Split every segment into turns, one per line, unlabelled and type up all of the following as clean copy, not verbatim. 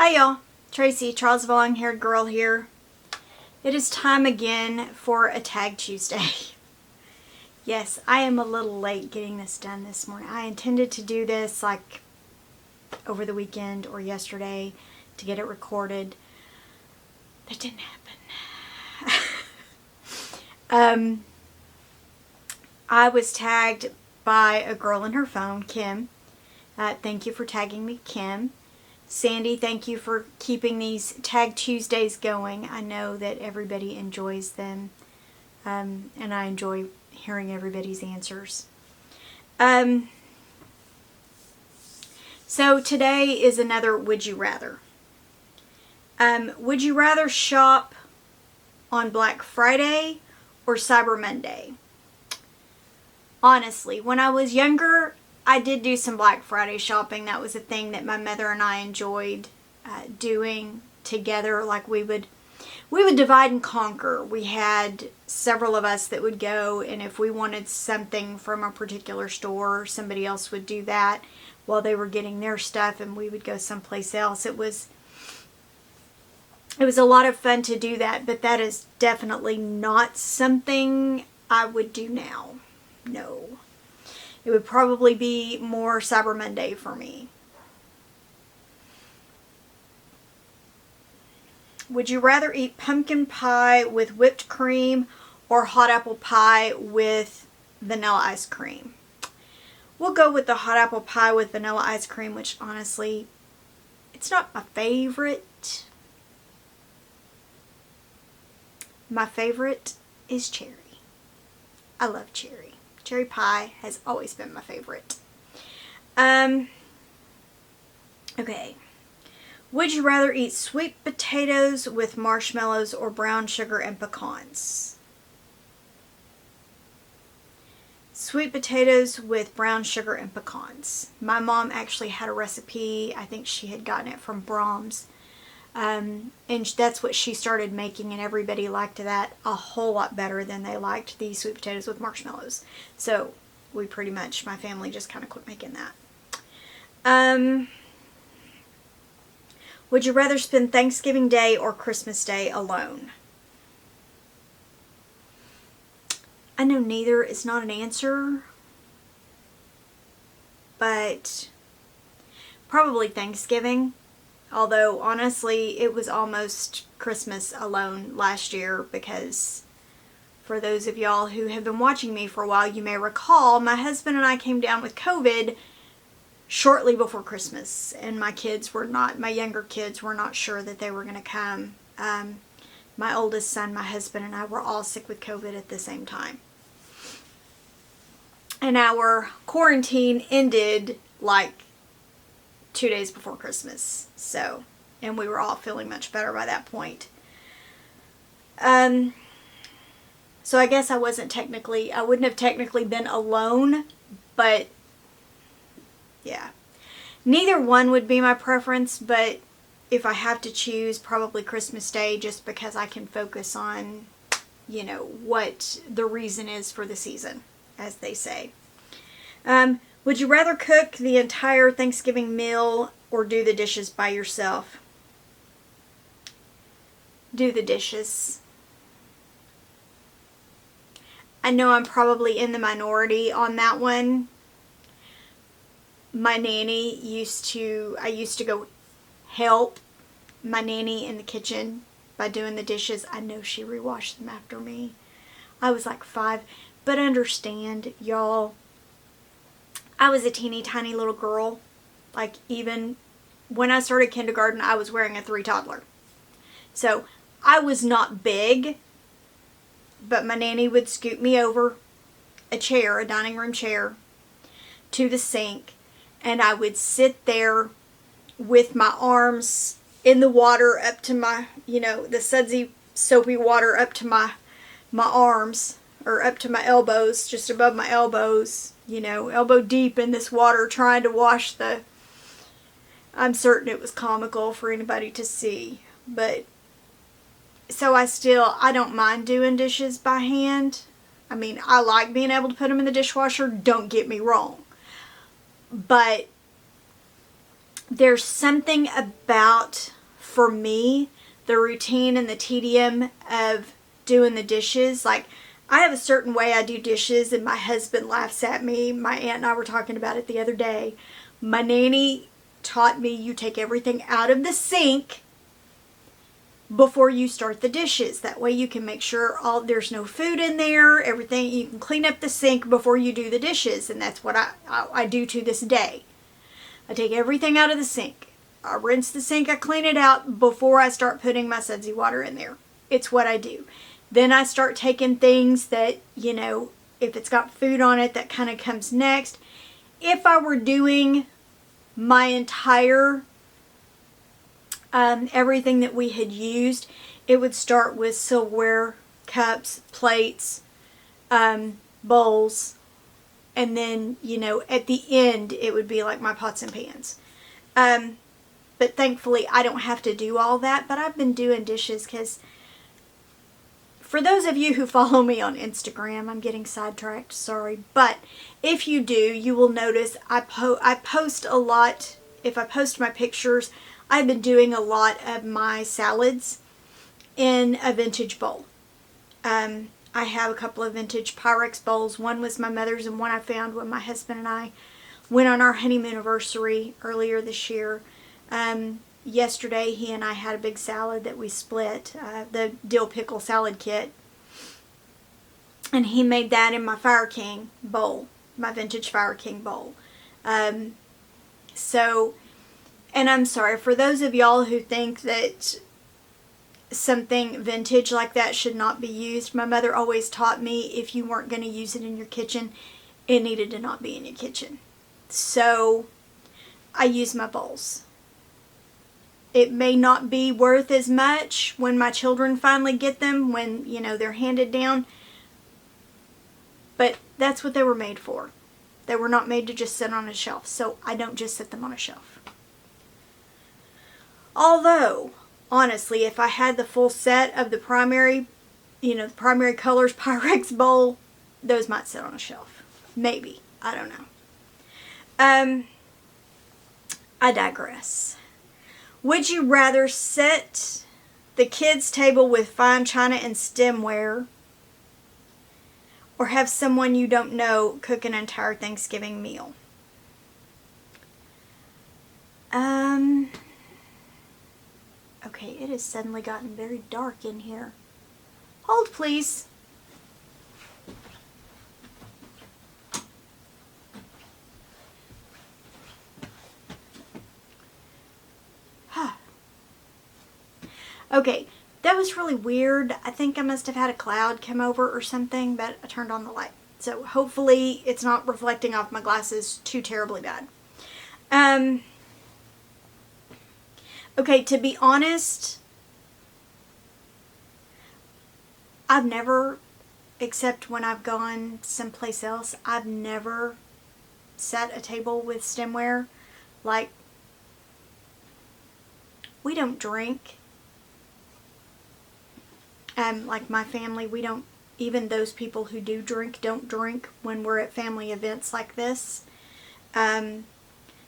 Hi y'all, Tracy, Charles the Long-Haired Girl here. It is time again for a Tag Tuesday. Yes, I am a little late getting this done this morning. I intended to do this like over the weekend or yesterday to get it recorded. That didn't happen. I was tagged by a girl in her phone, Kim. Thank you for tagging me, Kim. Sandy, thank you for keeping these Tag Tuesdays going. I know that everybody enjoys them, and I enjoy hearing everybody's answers. So today is another Would You Rather. Would you rather shop on Black Friday or Cyber Monday? Honestly, when I was younger, I did do some Black Friday shopping. That was a thing that my mother and I enjoyed doing together. Like we would divide and conquer. We had several of us that would go, and if we wanted something from a particular store, somebody else would do that while they were getting their stuff, and we would go someplace else. It was a lot of fun to do that, but that is definitely not something I would do now. No. It would probably be more Cyber Monday for me. Would you rather eat pumpkin pie with whipped cream or hot apple pie with vanilla ice cream? We'll go with the hot apple pie with vanilla ice cream, which honestly, it's not my favorite. My favorite is cherry. I love cherry. Cherry pie has always been my favorite. Okay. Would you rather eat sweet potatoes with marshmallows or brown sugar and pecans? Sweet potatoes with brown sugar and pecans. My mom actually had a recipe. I think she had gotten it from Brahms. And that's what she started making, and everybody liked that a whole lot better than they liked the sweet potatoes with marshmallows. So we pretty much, my family just kind of quit making that. Would you rather spend Thanksgiving Day or Christmas Day alone? I know neither is not an answer, but probably Thanksgiving. Although, honestly, it was almost Christmas alone last year because for those of y'all who have been watching me for a while, you may recall my husband and I came down with COVID shortly before Christmas. And my younger kids were not sure that they were going to come. My oldest son, my husband, and I were all sick with COVID at the same time. And our quarantine ended like 2 days before Christmas. So, and we were all feeling much better by that point. So I guess I wouldn't have technically been alone, but yeah. Neither one would be my preference, but if I have to choose, probably Christmas Day, just because I can focus on, what the reason is for the season, as they say. Would you rather cook the entire Thanksgiving meal or do the dishes by yourself? Do the dishes. I know I'm probably in the minority on that one. My nanny I used to go help my nanny in the kitchen by doing the dishes. I know she rewashed them after me. I was like 5, but understand, y'all, I was a teeny tiny little girl. Like, even when I started kindergarten, I was wearing a 3 toddler. So I was not big, but my nanny would scoot me over a dining room chair, to the sink, and I would sit there with my arms in the water up to my, the sudsy, soapy water up to my arms, or up to my elbows, just above my elbows, elbow deep in this water, trying to wash I'm certain it was comical for anybody to see, but so I don't mind doing dishes by hand. I mean, I like being able to put them in the dishwasher, don't get me wrong, but there's something about for me, the routine and the tedium of doing the dishes, like, I have a certain way I do dishes, and my husband laughs at me. My aunt and I were talking about it the other day. My nanny taught me you take everything out of the sink before you start the dishes. That way you can make sure there's no food in there, everything. You can clean up the sink before you do the dishes, and that's what I do to this day. I take everything out of the sink. I rinse the sink, I clean it out before I start putting my sudsy water in there. It's what I do. Then I start taking things that, you know, if it's got food on it, that kind of comes next. If I were doing my entire everything that we had used, it would start with silverware, cups, plates, bowls, and then, you know, at the end it would be like my pots and pans. But thankfully I don't have to do all that. But I've been doing dishes because, for those of you who follow me on Instagram, I'm getting sidetracked, sorry. But if you do, you will notice I post a lot. If I post my pictures, I've been doing a lot of my salads in a vintage bowl. I have a couple of vintage Pyrex bowls. One was my mother's and one I found when my husband and I went on our honeymoon anniversary earlier this year. Yesterday, he and I had a big salad that we split, the dill pickle salad kit. And he made that in my Fire King bowl, my vintage Fire King bowl. And I'm sorry, for those of y'all who think that something vintage like that should not be used, my mother always taught me if you weren't going to use it in your kitchen, it needed to not be in your kitchen. So I use my bowls. It may not be worth as much when my children finally get them, when, you know, they're handed down. But that's what they were made for. They were not made to just sit on a shelf. So I don't just sit them on a shelf. Although, honestly, if I had the full set of the primary, you know, the primary colors Pyrex bowl, those might sit on a shelf. Maybe. I don't know. I digress. Would you rather set the kids' table with fine china and stemware, or have someone you don't know cook an entire Thanksgiving meal? Okay, it has suddenly gotten very dark in here. Hold, please. Okay, that was really weird. I think I must have had a cloud come over or something, but I turned on the light. So hopefully it's not reflecting off my glasses too terribly bad. Okay, to be honest, I've never, except when I've gone someplace else, I've never set a table with stemware. Like, we don't drink. Like my family, we don't, even those people who do drink, don't drink when we're at family events like this.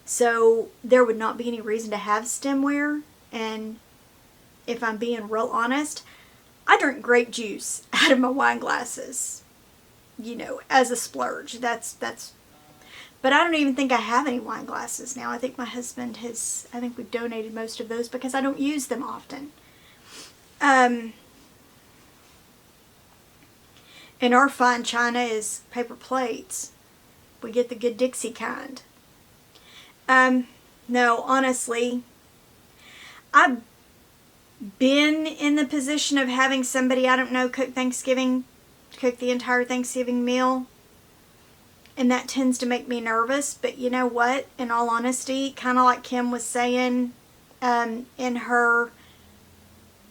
So there would not be any reason to have stemware. And if I'm being real honest, I drink grape juice out of my wine glasses, you know, as a splurge. That's, but I don't even think I have any wine glasses now. I think my husband has, I think we've donated most of those because I don't use them often. And our fine china is paper plates. We get the good Dixie kind. No, honestly, I've been in the position of having somebody I don't know cook the entire Thanksgiving meal. And that tends to make me nervous. But you know what? In all honesty, kind of like Kim was saying in her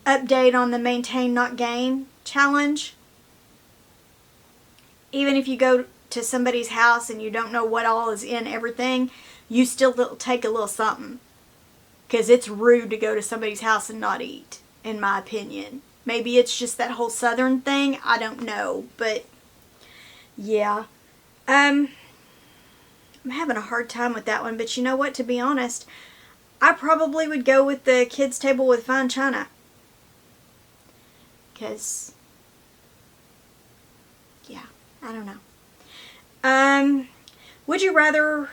update on the Maintain Not Gain challenge, even if you go to somebody's house and you don't know what all is in everything, you still take a little something. Because it's rude to go to somebody's house and not eat, in my opinion. Maybe it's just that whole Southern thing. I don't know. But, yeah. I'm having a hard time with that one. But you know what? To be honest, I probably would go with the kids' table with fine china. Because, yeah, I don't know. Would you rather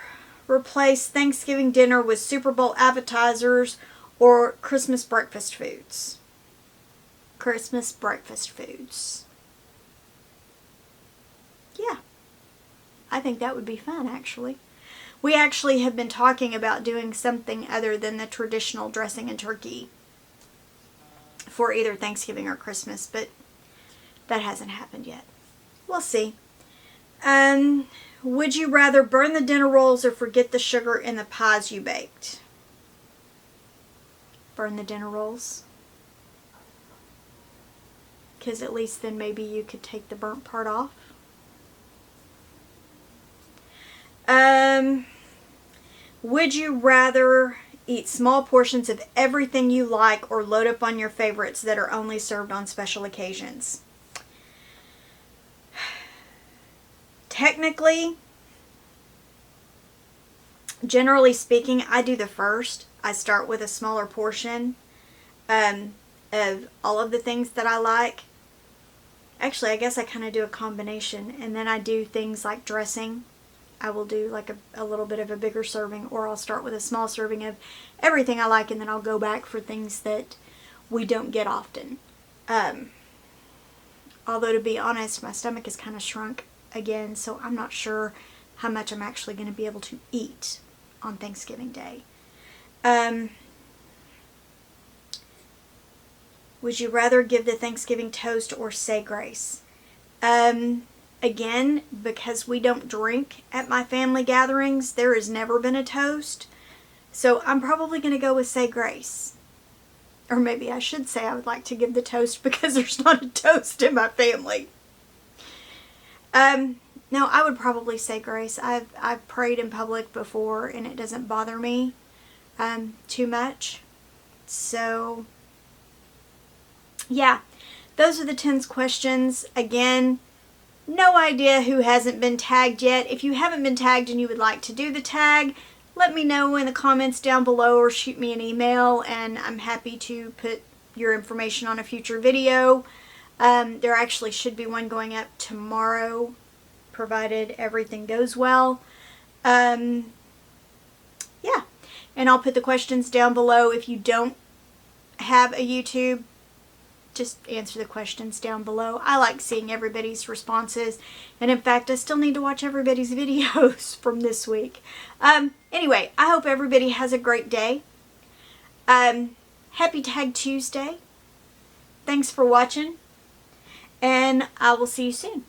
replace Thanksgiving dinner with Super Bowl appetizers or Christmas breakfast foods? Christmas breakfast foods. Yeah, I think that would be fun, actually. We actually have been talking about doing something other than the traditional dressing and turkey for either Thanksgiving or Christmas, but that hasn't happened yet. We'll see. Would you rather burn the dinner rolls or forget the sugar in the pies you baked? Burn the dinner rolls. Because at least then maybe you could take the burnt part off. Would you rather eat small portions of everything you like or load up on your favorites that are only served on special occasions? Technically, generally speaking, I do the first. I start with a smaller portion of all of the things that I like. Actually, I guess I kind of do a combination, and then I do things like dressing. I will do like a little bit of a bigger serving, or I'll start with a small serving of everything I like, and then I'll go back for things that we don't get often. Although, to be honest, my stomach is kind of shrunk again, so I'm not sure how much I'm actually going to be able to eat on Thanksgiving Day. Would you rather give the Thanksgiving toast or say grace? Again, because we don't drink at my family gatherings, there has never been a toast. So I'm probably going to go with say grace. Or maybe I should say I would like to give the toast because there's not a toast in my family. No, I would probably say grace. I've prayed in public before and it doesn't bother me too much. So, yeah, those are the 10 questions. Again, no idea who hasn't been tagged yet. If you haven't been tagged and you would like to do the tag, let me know in the comments down below or shoot me an email and I'm happy to put your information on a future video. There actually should be one going up tomorrow, provided everything goes well. Yeah, and I'll put the questions down below. If you don't have a YouTube, just answer the questions down below. I like seeing everybody's responses. And in fact, I still need to watch everybody's videos from this week. Anyway, I hope everybody has a great day. Happy Tag Tuesday. Thanks for watching. And I will see you soon.